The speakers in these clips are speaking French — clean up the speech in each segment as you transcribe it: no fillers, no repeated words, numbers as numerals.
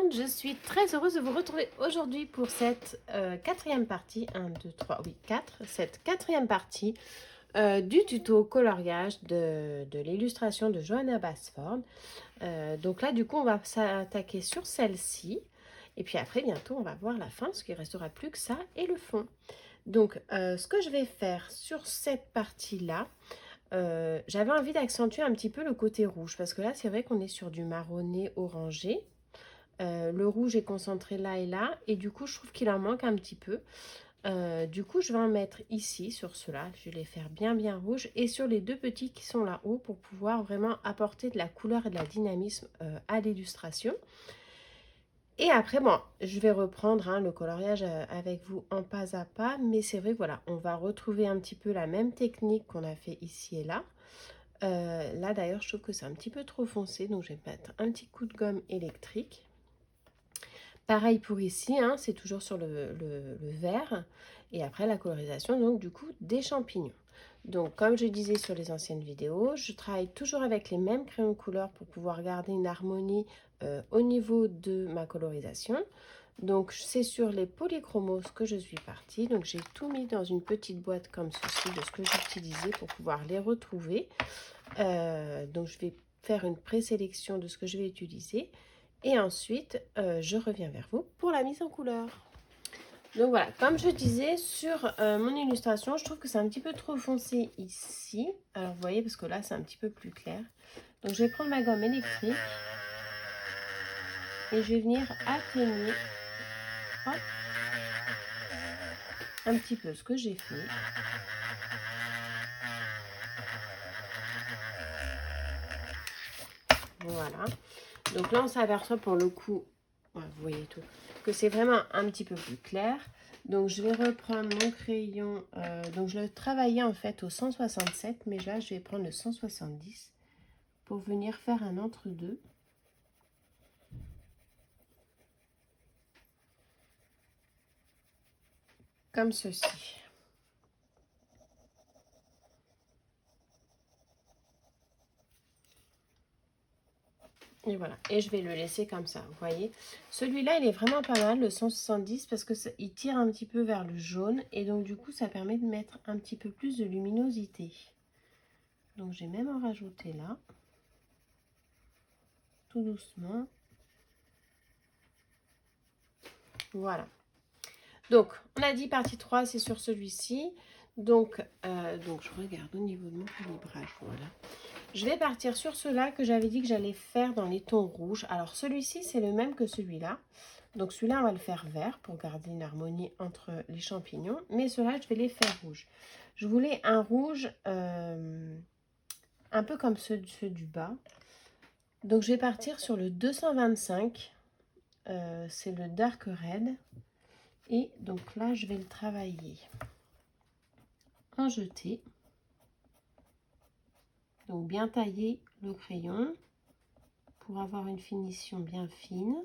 monde, je suis très heureuse de vous retrouver aujourd'hui pour cette quatrième partie, 1, 2, 3, oui 4, cette quatrième partie du tuto coloriage de l'illustration de Johanna Basford. Donc là du coup on va s'attaquer sur celle-ci et puis après bientôt on va voir la fin, parce qu'il ne restera plus que ça et le fond. Donc ce que je vais faire sur cette partie-là, j'avais envie d'accentuer un petit peu le côté rouge, parce que là c'est vrai qu'on est sur du marronné orangé. Le rouge est concentré là et là, et du coup je trouve qu'il en manque un petit peu. Du coup je vais en mettre ici sur ceux-là, je vais les faire bien rouges, et sur les deux petits qui sont là-haut, pour pouvoir vraiment apporter de la couleur et de la dynamisme à l'illustration. Et après, bon, je vais reprendre le coloriage avec vous en pas à pas, mais c'est vrai, voilà, on va retrouver un petit peu la même technique qu'on a fait ici et là. Là d'ailleurs je trouve que c'est un petit peu trop foncé, donc je vais mettre un petit coup de gomme électrique. Pareil pour ici, c'est toujours sur le vert. Et après la colorisation, donc du coup, des champignons. Donc comme je disais sur les anciennes vidéos, je travaille toujours avec les mêmes crayons de couleur pour pouvoir garder une harmonie au niveau de ma colorisation. Donc c'est sur les polychromos que je suis partie. Donc j'ai tout mis dans une petite boîte comme ceci de ce que j'utilisais pour pouvoir les retrouver. Donc je vais faire une présélection de ce que je vais utiliser. Et ensuite, je reviens vers vous pour la mise en couleur. Donc voilà, comme je disais, sur mon illustration, je trouve que c'est un petit peu trop foncé ici. Alors vous voyez, parce que là, c'est un petit peu plus clair. Donc je vais prendre ma gomme électrique. Et je vais venir atténuer un petit peu ce que j'ai fait. Voilà. Donc là, on s'aperçoit pour le coup, vous voyez tout, que c'est vraiment un petit peu plus clair. Donc je vais reprendre mon crayon, donc je le travaillais en fait au 167, mais là je vais prendre le 170 pour venir faire un entre-deux. Comme ceci. Et voilà, et je vais le laisser comme ça, vous voyez. Celui-là, il est vraiment pas mal, le 170, parce que il tire un petit peu vers le jaune, et donc du coup, ça permet de mettre un petit peu plus de luminosité. Donc, j'ai même en rajouté là, tout doucement. Voilà. Donc, on a dit partie 3, c'est sur celui-ci. Donc, je regarde au niveau de mon calibrage, voilà. Je vais partir sur ceux-là que j'avais dit que j'allais faire dans les tons rouges. Alors, celui-ci, c'est le même que celui-là. Donc, celui-là, on va le faire vert pour garder une harmonie entre les champignons. Mais ceux-là, je vais les faire rouges. Je voulais un rouge un peu comme ceux du bas. Donc, je vais partir sur le 225. C'est le Dark Red. Et donc là, je vais le travailler en jeté. Donc bien tailler le crayon pour avoir une finition bien fine.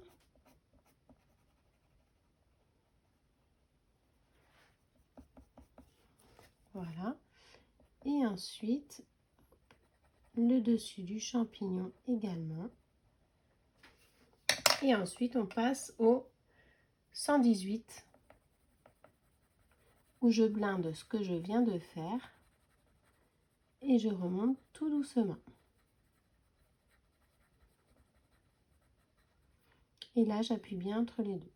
Voilà. Et ensuite, le dessus du champignon également. Et ensuite, on passe au 118 où je blinde ce que je viens de faire et je remonte tout doucement. Et là, j'appuie bien entre les deux.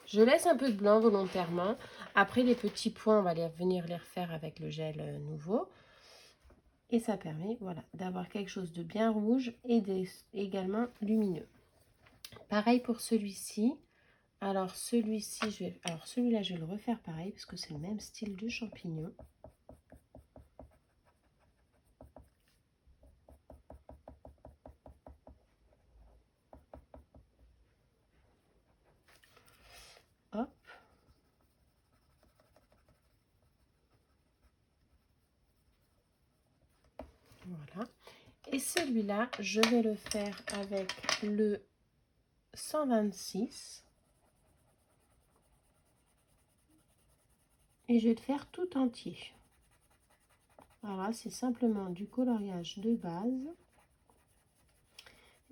Je laisse un peu de blanc volontairement. Après, les petits points, on va venir les refaire avec le gel nouveau. Et ça permet, voilà, d'avoir quelque chose de bien rouge et également lumineux. Pareil pour celui-ci. Alors celui-ci, celui-là, je vais le refaire pareil parce que c'est le même style de champignon. Hop. Voilà. Et celui-là, je vais le faire avec le 126. Et je vais le faire tout entier. Voilà, c'est simplement du coloriage de base.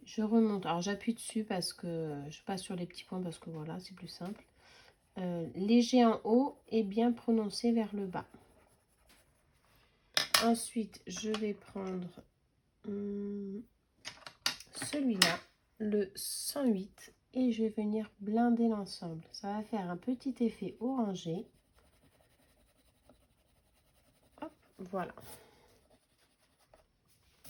Je remonte, alors j'appuie dessus parce que je passe sur les petits points parce que voilà, c'est plus simple. Léger en haut et bien prononcé vers le bas. Ensuite, je vais prendre celui-là, le 108, et je vais venir blinder l'ensemble. Ça va faire un petit effet orangé. Hop, voilà.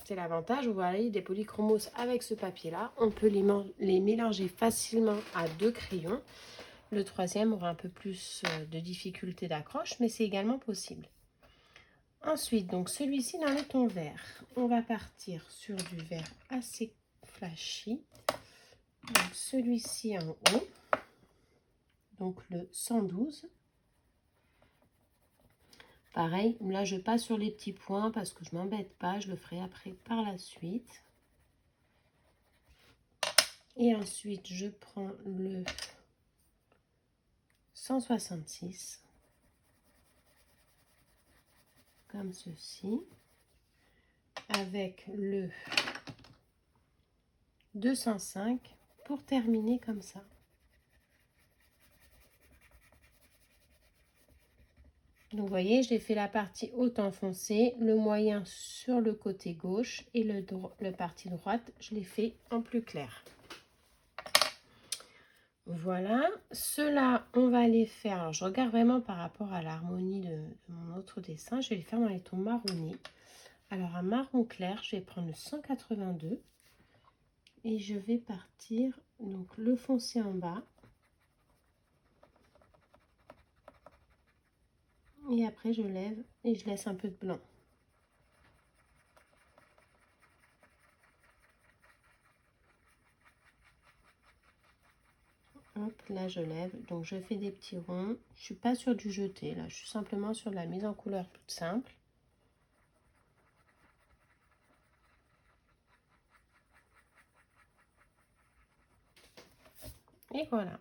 C'est l'avantage, vous voyez, des polychromos avec ce papier-là. On peut les mélanger facilement à 2 crayons. Le troisième aura un peu plus de difficulté d'accroche, mais c'est également possible. Ensuite, donc celui-ci dans le ton vert. On va partir sur du vert assez flashy. Donc celui-ci en haut. Donc le 112. Pareil, là je passe sur les petits points parce que je m'embête pas, je le ferai après par la suite. Et ensuite je prends le 166 comme ceci, avec le 205 pour terminer comme ça. Donc vous voyez, j'ai fait la partie haute enfoncée, le moyen sur le côté gauche et le partie droite, je l'ai fait en plus clair. Voilà, ceux-là, on va les faire. Alors, je regarde vraiment par rapport à l'harmonie de mon autre dessin. Je vais les faire dans les tons marronnés. Alors, un marron clair, je vais prendre le 182 et je vais partir, donc le foncé en bas. Et après, je lève et je laisse un peu de blanc. Hop, là je lève, donc je fais des petits ronds. Je suis pas sur du jeté, là je suis simplement sur de la mise en couleur toute simple. Et voilà.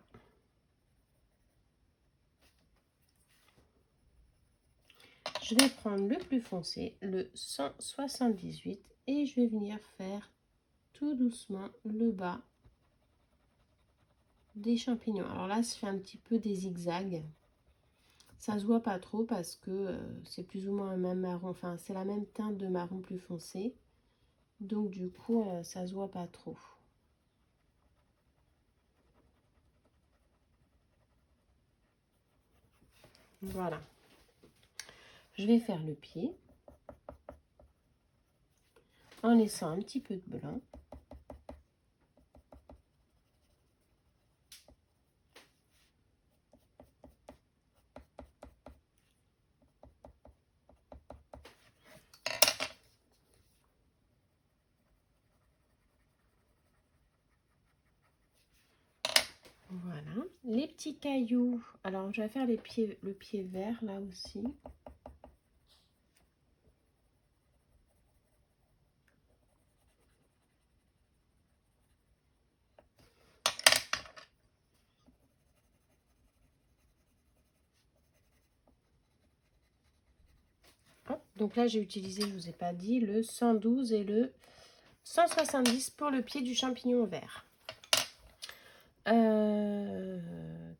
Je vais prendre le plus foncé, le 178, et je vais venir faire tout doucement le bas des champignons. Alors là, ça fait un petit peu des zigzags. Ça se voit pas trop parce que c'est plus ou moins un même marron, enfin c'est la même teinte de marron plus foncé. Donc du coup, ça se voit pas trop. Voilà. Je vais faire le pied en laissant un petit peu de blanc. Voilà, les petits cailloux. Alors, je vais faire le pied vert là aussi. Hop, donc là, j'ai utilisé, je vous ai pas dit, le 112 et le 170 pour le pied du champignon vert.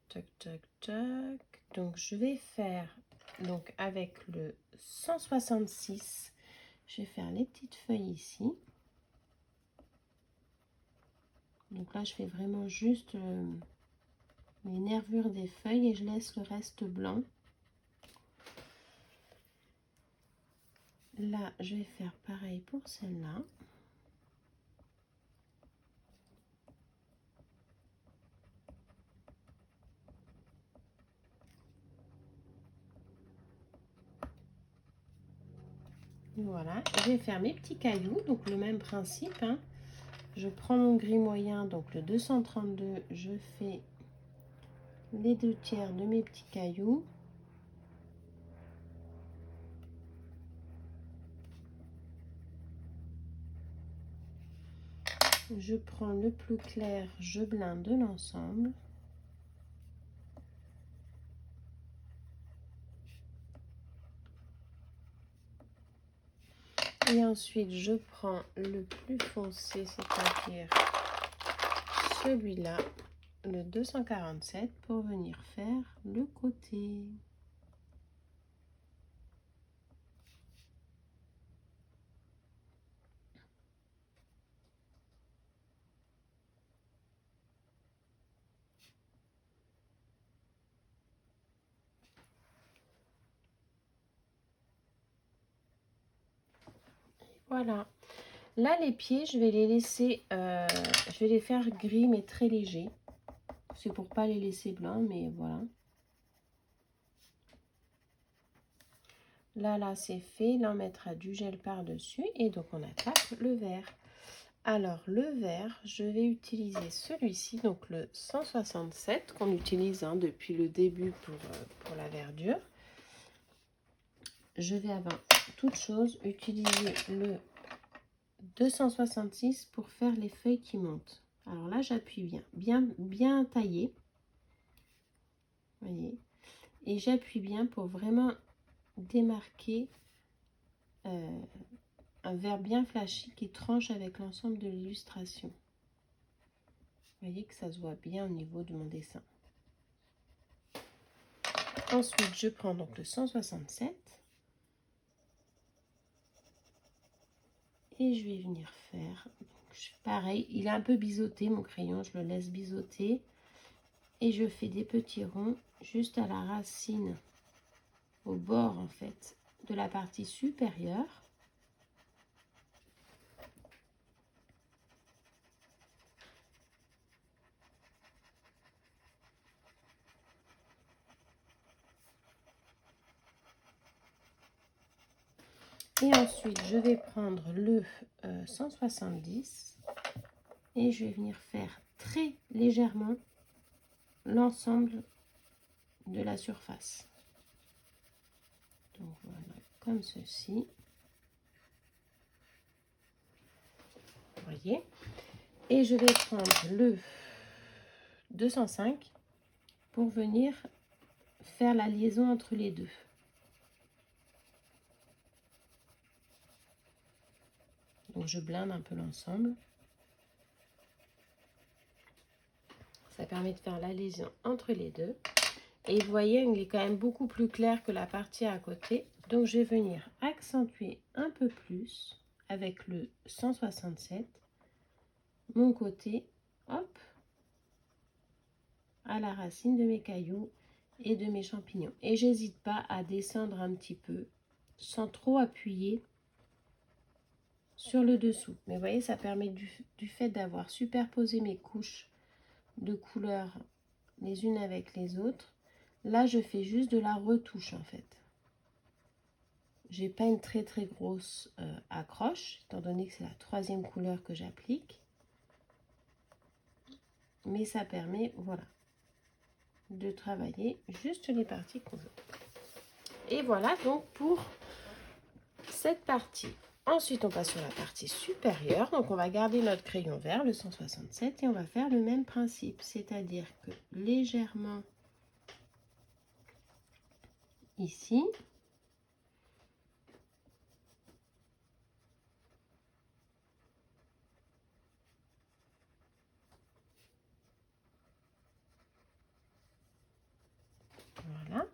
Tac, tac, tac. Donc, je vais faire, donc avec le 166, je vais faire les petites feuilles ici. Donc là, je fais vraiment juste les nervures des feuilles et je laisse le reste blanc. Là, je vais faire pareil pour celle-là. Voilà, je vais faire mes petits cailloux, donc le même principe, hein. Je prends mon gris moyen, donc le 232, je fais les 2/3 de mes petits cailloux. Je prends le plus clair, je blinde l'ensemble. Et ensuite, je prends le plus foncé, c'est-à-dire celui-là, le 247, pour venir faire le côté. Voilà. Là, les pieds, je vais les laisser, je vais les faire gris, mais très léger. C'est pour pas les laisser blancs, mais voilà. Là, c'est fait. Là, on mettra du gel par-dessus. Et donc, on attaque le vert. Alors, le vert, je vais utiliser celui-ci, donc le 167, qu'on utilise depuis le début pour la verdure. Je vais avant toute chose utiliser le 266 pour faire les feuilles qui montent. Alors là, j'appuie bien taillé. Voyez. Et j'appuie bien pour vraiment démarquer un vert bien flashy qui tranche avec l'ensemble de l'illustration. Vous voyez que ça se voit bien au niveau de mon dessin. Ensuite, je prends donc le 167 et je vais venir faire, pareil, il est un peu biseauté mon crayon, je le laisse biseauter et je fais des petits ronds juste à la racine, au bord en fait, de la partie supérieure. Et ensuite, je vais prendre le 170 et je vais venir faire très légèrement l'ensemble de la surface. Donc voilà, comme ceci. Vous voyez. Et je vais prendre le 205 pour venir faire la liaison entre les deux. Donc je blinde un peu l'ensemble. Ça permet de faire la liaison entre les deux. Et vous voyez, il est quand même beaucoup plus clair que la partie à côté. Donc je vais venir accentuer un peu plus avec le 167 mon côté, hop, à la racine de mes cailloux et de mes champignons. Et j'hésite pas à descendre un petit peu sans trop appuyer sur le dessous. Mais vous voyez, ça permet du fait d'avoir superposé mes couches de couleurs les unes avec les autres. Là, je fais juste de la retouche en fait. J'ai pas une très grosse accroche, étant donné que c'est la troisième couleur que j'applique. Mais ça permet, voilà, de travailler juste les parties qu'on veut. Et voilà donc pour cette partie. Ensuite, on passe sur la partie supérieure. Donc, on va garder notre crayon vert, le 167, et on va faire le même principe. C'est-à-dire que légèrement ici, voilà,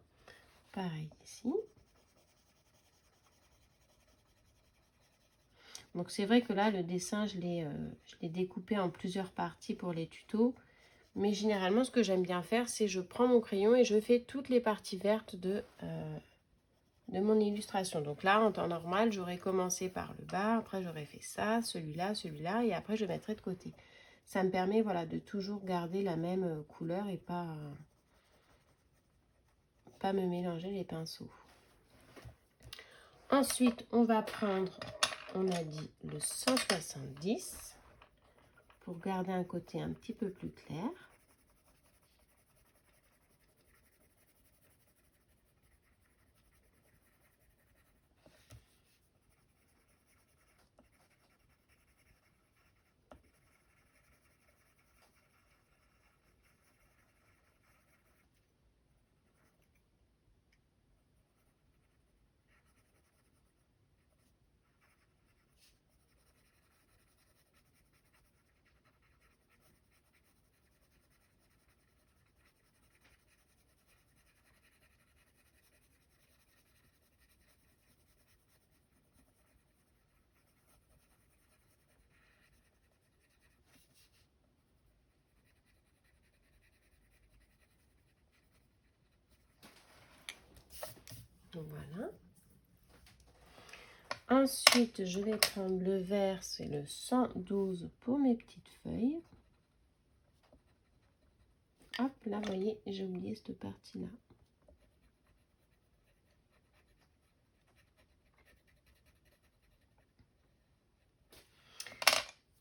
pareil ici. Donc, c'est vrai que là, le dessin, je l'ai découpé en plusieurs parties pour les tutos. Mais généralement, ce que j'aime bien faire, c'est je prends mon crayon et je fais toutes les parties vertes de mon illustration. Donc là, en temps normal, j'aurais commencé par le bas, après j'aurais fait ça, celui-là, et après je mettrai de côté. Ça me permet, voilà, de toujours garder la même couleur et pas me mélanger les pinceaux. Ensuite, on va prendre, on a dit le 170 pour garder un côté un petit peu plus clair. Voilà. Ensuite, je vais prendre le vert, c'est le 112 pour mes petites feuilles. Hop, là, vous voyez, j'ai oublié cette partie-là.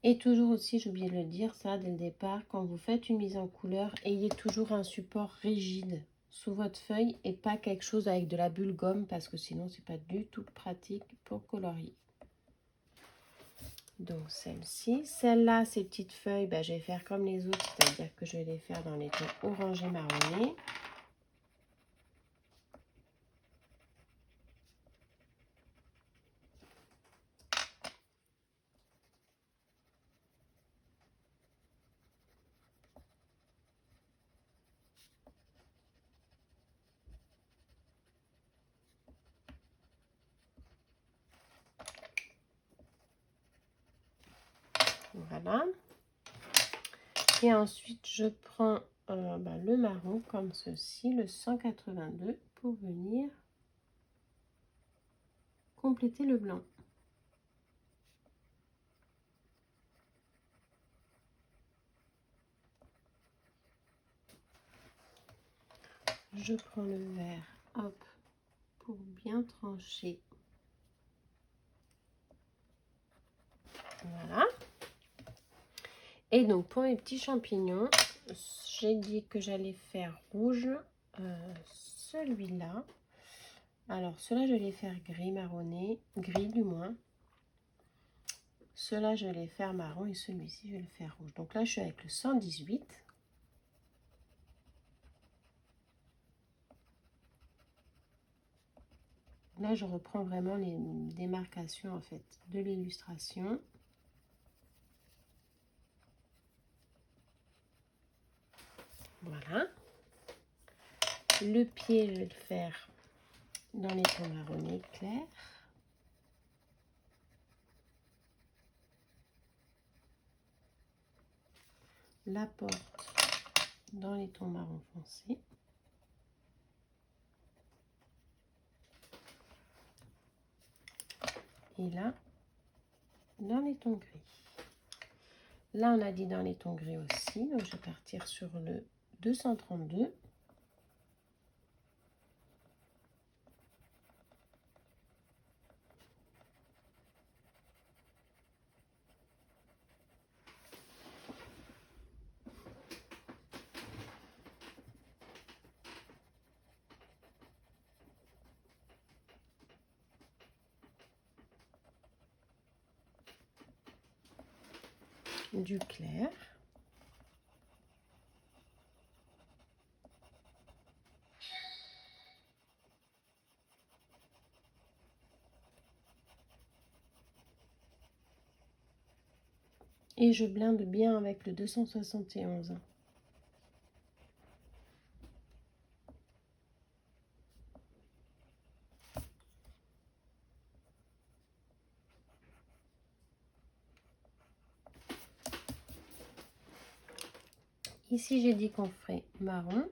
Et toujours aussi, j'ai oublié de le dire, ça, dès le départ, quand vous faites une mise en couleur, ayez toujours un support rigide sous votre feuille et pas quelque chose avec de la bulle gomme parce que sinon, c'est pas du tout pratique pour colorier. Donc, celle-ci. Celle-là, ces petites feuilles, bah, je vais faire comme les autres, c'est-à-dire que je vais les faire dans les tons orangés marronnés. Voilà. Et ensuite, je prends le marron comme ceci, le 182, pour venir compléter le blanc. Je prends le vert, hop, pour bien trancher. Voilà. Et donc, pour mes petits champignons, j'ai dit que j'allais faire rouge, celui-là. Alors, ceux-là, je vais les faire gris marronné, gris du moins. Ceux-là, je vais les faire marron et celui-ci, je vais le faire rouge. Donc là, je suis avec le 118. Là, je reprends vraiment les démarcations, en fait, de l'illustration. Voilà. Le pied, je vais le faire dans les tons marronnés clairs. La porte dans les tons marron foncé. Et là, dans les tons gris. Là, on a dit dans les tons gris aussi. Donc, je vais partir sur le 232. Du clair. Et je blinde bien avec le 271. Ici, j'ai dit qu'on ferait marron.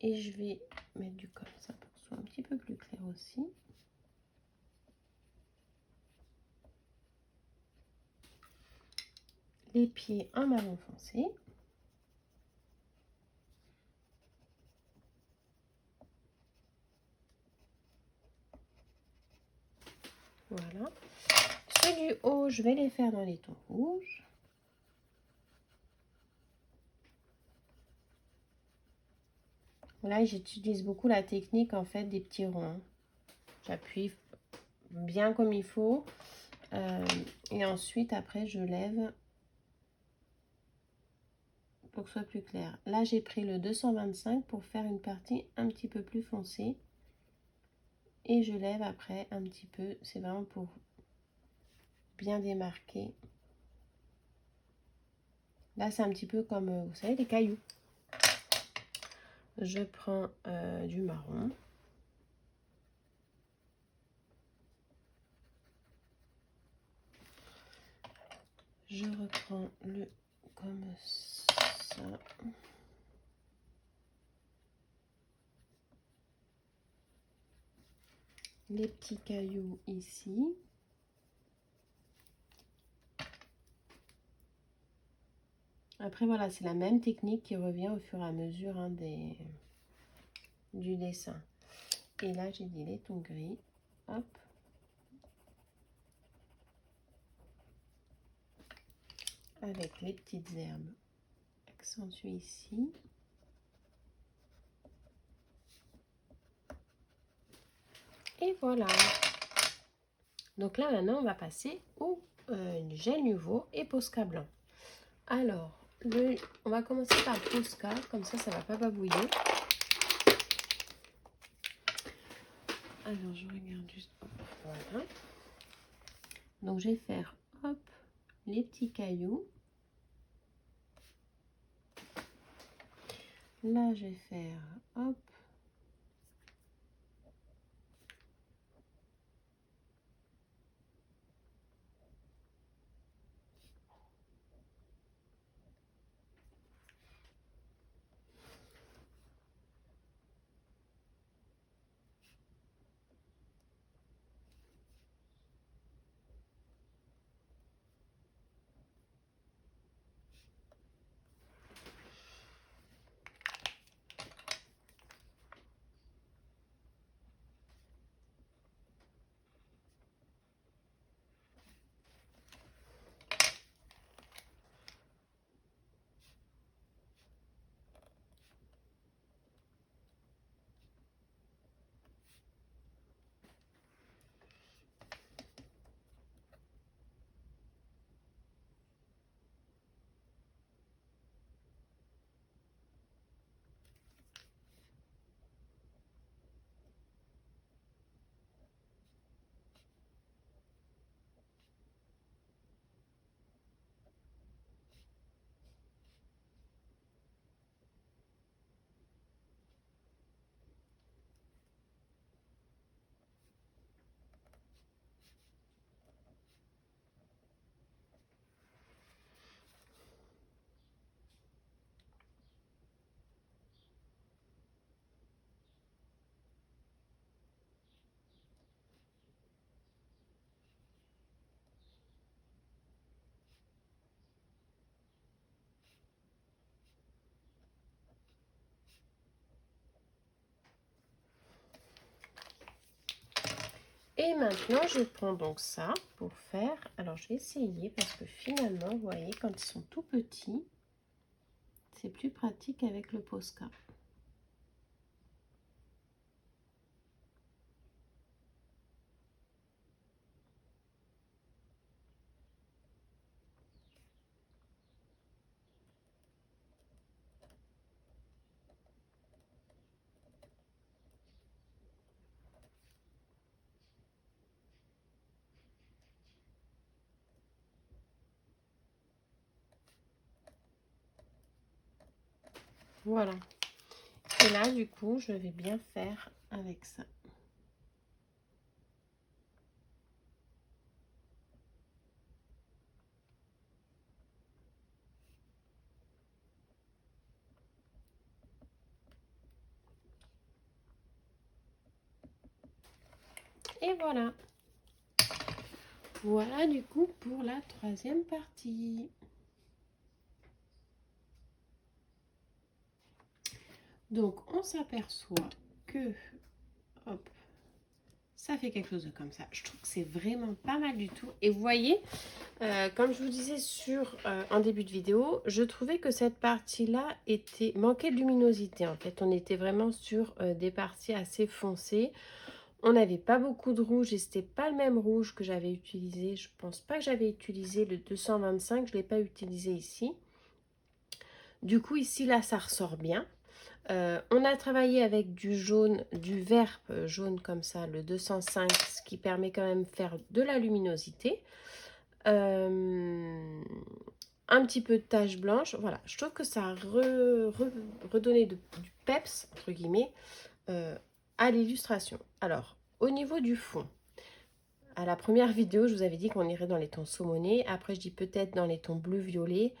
Et je vais mettre du comme ça pour que ce soit un petit peu plus clair aussi. Les pieds en marron foncé. Voilà. Ceux du haut, je vais les faire dans les tons rouges. Là, j'utilise beaucoup la technique en fait des petits ronds. J'appuie bien comme il faut. Et ensuite, après, je lève pour que ce soit plus clair. Là, j'ai pris le 225 pour faire une partie un petit peu plus foncée. Et je lève après un petit peu. C'est vraiment pour bien démarquer. Là, c'est un petit peu comme, vous savez, des cailloux. Je prends du marron. Je reprends le comme ça. Les petits cailloux ici. Après voilà, c'est la même technique qui revient au fur et à mesure hein, du dessin. Et là j'ai dit les tons gris. Hop. Avec les petites herbes accentuées ici. Et voilà. Donc là maintenant on va passer au gel Nuvo et Posca blanc. Alors, on va commencer par Posca, comme ça va pas babouiller. Alors je regarde juste, hop, voilà. Donc je vais faire hop les petits cailloux. Là je vais faire hop. Et maintenant, je prends donc ça pour faire... Alors, je vais essayer parce que finalement, vous voyez, quand ils sont tout petits, c'est plus pratique avec le Posca. Voilà. Et là, du coup, je vais bien faire avec ça. Et voilà. Voilà, du coup, pour la troisième partie. Donc, on s'aperçoit que, hop, ça fait quelque chose de comme ça. Je trouve que c'est vraiment pas mal du tout. Et vous voyez, comme je vous disais en début de vidéo, je trouvais que cette partie-là manquait de luminosité. En fait, on était vraiment sur des parties assez foncées. On n'avait pas beaucoup de rouge et c'était pas le même rouge que j'avais utilisé. Je pense pas que j'avais utilisé le 225. Je l'ai pas utilisé ici. Du coup, ici, là, ça ressort bien. On a travaillé avec du jaune, du vert jaune comme ça, le 205, ce qui permet quand même de faire de la luminosité. Un petit peu de tache blanche. Voilà, je trouve que ça a redonné du peps, entre guillemets, à l'illustration. Alors, au niveau du fond, à la première vidéo, je vous avais dit qu'on irait dans les tons saumonés. Après, je dis peut-être dans les tons bleu-violet.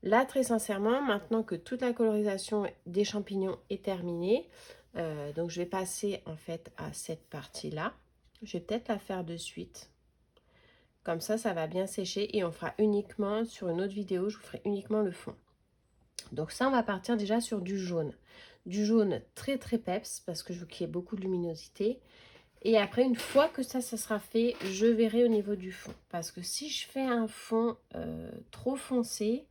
Là, très sincèrement, maintenant que toute la colorisation des champignons est terminée, donc je vais passer en fait à cette partie-là. Je vais peut-être la faire de suite. Comme ça va bien sécher et on fera uniquement, sur une autre vidéo, je vous ferai uniquement le fond. Donc ça, on va partir déjà sur du jaune. Du jaune très très peps parce que je veux qu'il y ait beaucoup de luminosité. Et après, une fois que ça sera fait, je verrai au niveau du fond. Parce que si je fais un fond trop foncé,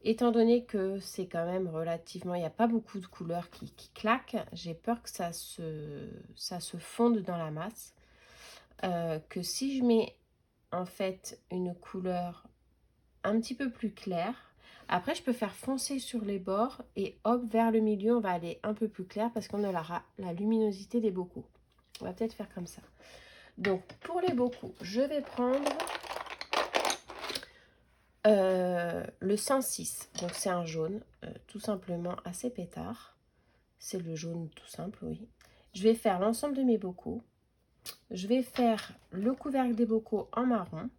étant donné que c'est quand même relativement, il n'y a pas beaucoup de couleurs qui claquent, j'ai peur que ça se fonde dans la masse. Que si je mets en fait une couleur un petit peu plus claire, après je peux faire foncer sur les bords et hop, vers le milieu, on va aller un peu plus clair parce qu'on aura la luminosité des bocaux. On va peut-être faire comme ça. Donc, pour les bocaux, je vais prendre le 106. Donc, c'est un jaune, tout simplement assez pétard. C'est le jaune tout simple, oui. Je vais faire l'ensemble de mes bocaux. Je vais faire le couvercle des bocaux en marron.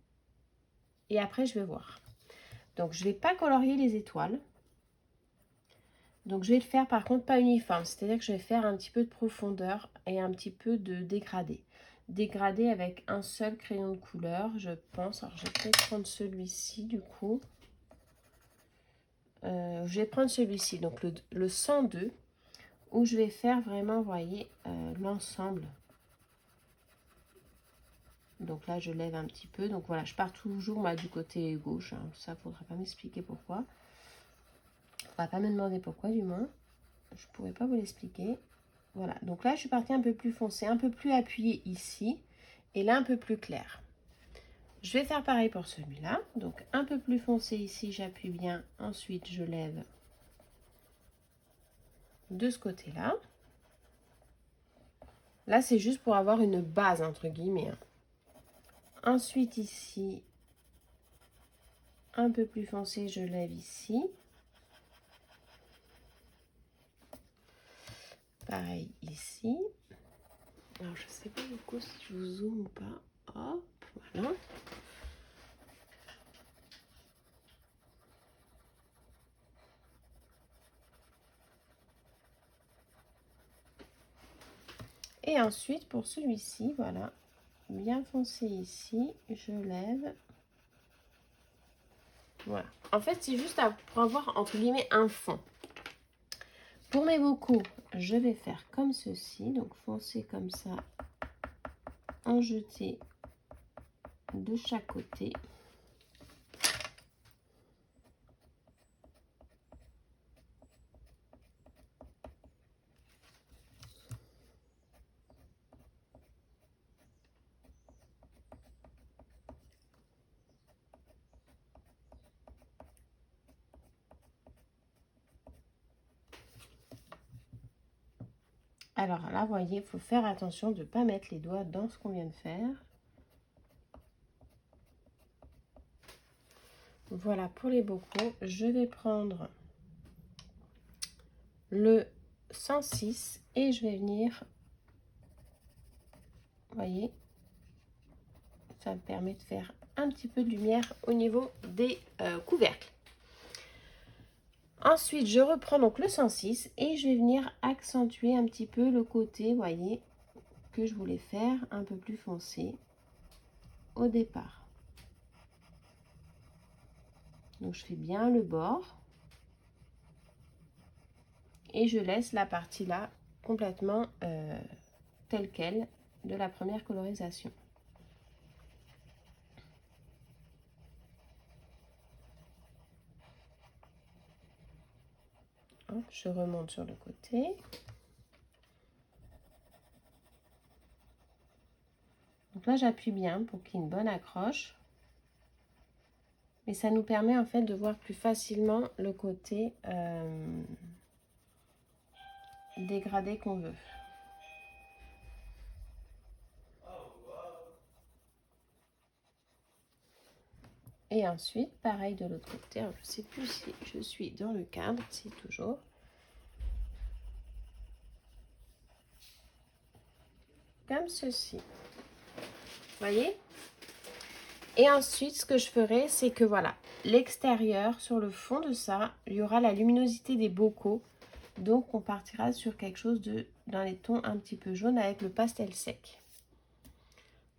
Et après, je vais voir. Donc, je ne vais pas colorier les étoiles. Donc, je vais le faire par contre pas uniforme. C'est-à-dire que je vais faire un petit peu de profondeur et un petit peu de dégradé. Dégradé avec un seul crayon de couleur, je pense. Alors, je vais peut-être prendre celui-ci du coup. Je vais prendre celui-ci, donc le 102, où je vais faire vraiment, vous voyez, l'ensemble. Donc là, je lève un petit peu. Donc voilà, je pars toujours moi, du côté gauche. Hein. Ça, il ne faudra pas m'expliquer pourquoi. Il ne faudra pas me demander pourquoi, du moins. Je ne pourrais pas vous l'expliquer. Voilà, donc là, je suis partie un peu plus foncé, un peu plus appuyé ici. Et là, un peu plus clair. Je vais faire pareil pour celui-là. Donc, un peu plus foncé ici, j'appuie bien. Ensuite, je lève de ce côté-là. Là, c'est juste pour avoir une base, entre guillemets. Ensuite, ici, un peu plus foncé, je lève ici. Pareil ici. Alors, je sais pas du coup si je vous zoome ou pas. Hop, voilà. Et ensuite, pour celui-ci, voilà, bien foncé ici, je lève. Voilà. En fait, c'est juste pour avoir, entre guillemets, un fond. Pour mes bocaux, je vais faire comme ceci. Donc, foncer comme ça, en jeter de chaque côté. Alors là, vous voyez, il faut faire attention de ne pas mettre les doigts dans ce qu'on vient de faire. Voilà pour les bocaux. Je vais prendre le 106 et je vais venir, vous voyez, ça me permet de faire un petit peu de lumière au niveau des couvercles. Ensuite, je reprends donc le 106 et je vais venir accentuer un petit peu le côté, vous voyez, que je voulais faire un peu plus foncé au départ. Donc, je fais bien le bord et je laisse la partie là complètement telle quelle de la première colorisation. Hop, je remonte sur le côté. Donc là, j'appuie bien pour qu'il y ait une bonne accroche. Mais ça nous permet en fait de voir plus facilement le côté dégradé qu'on veut. Et ensuite, pareil de l'autre côté. Alors, je ne sais plus si je suis dans le cadre, si toujours. Comme ceci. voyez? Et ensuite, ce que je ferai, c'est que voilà, l'extérieur, sur le fond de ça, il y aura la luminosité des bocaux. Donc, on partira sur quelque chose dans les tons un petit peu jaunes avec le pastel sec.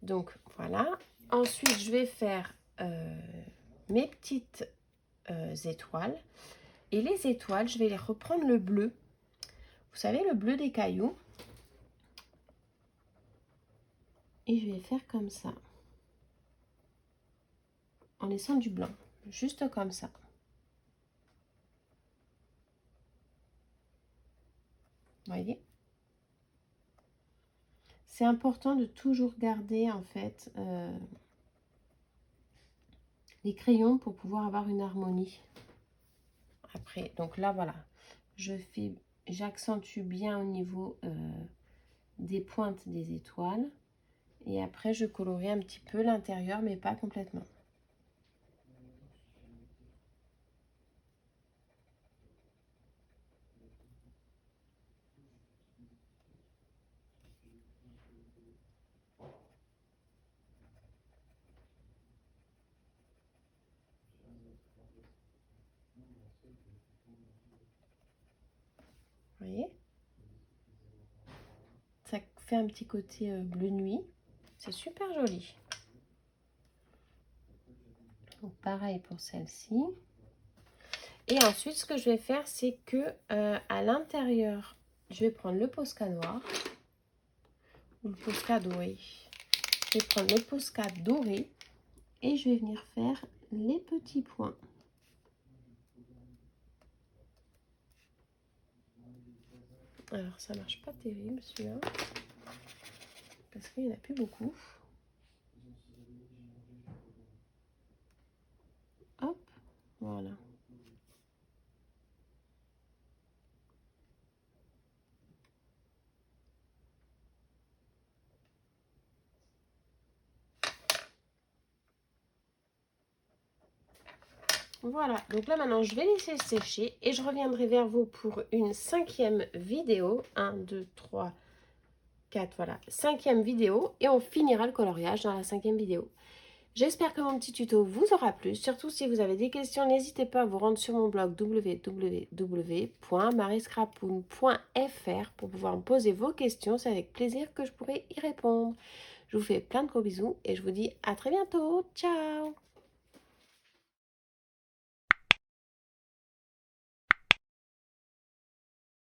Donc, voilà. Ensuite, je vais faire mes petites étoiles. Et les étoiles, je vais les reprendre le bleu. Vous savez, le bleu des cailloux. Et je vais faire comme ça. En laissant du blanc. Juste comme ça. Vous voyez? C'est important de toujours garder en fait les crayons pour pouvoir avoir une harmonie. Après, donc là voilà, j'accentue bien au niveau des pointes des étoiles. Et après, je colorie un petit peu l'intérieur, mais pas complètement. Vous voyez? Ça fait un petit côté bleu nuit. C'est super joli. Donc pareil pour celle-ci. Et ensuite, ce que je vais faire, c'est que à l'intérieur, je vais prendre le Posca noir ou le Posca doré. Je vais prendre le Posca doré et je vais venir faire les petits points. Alors, ça marche pas terrible celui-là parce qu'il n'y en a plus beaucoup. Hop, voilà. Voilà, donc là maintenant je vais laisser sécher et je reviendrai vers vous pour une 5e vidéo. 1, 2, 3, 4, voilà, 5e vidéo et on finira le coloriage dans la 5e vidéo. J'espère que mon petit tuto vous aura plu. Surtout si vous avez des questions, n'hésitez pas à vous rendre sur mon blog www.mariescrapoun.fr pour pouvoir me poser vos questions. C'est avec plaisir que je pourrai y répondre. Je vous fais plein de gros bisous et je vous dis à très bientôt. Ciao!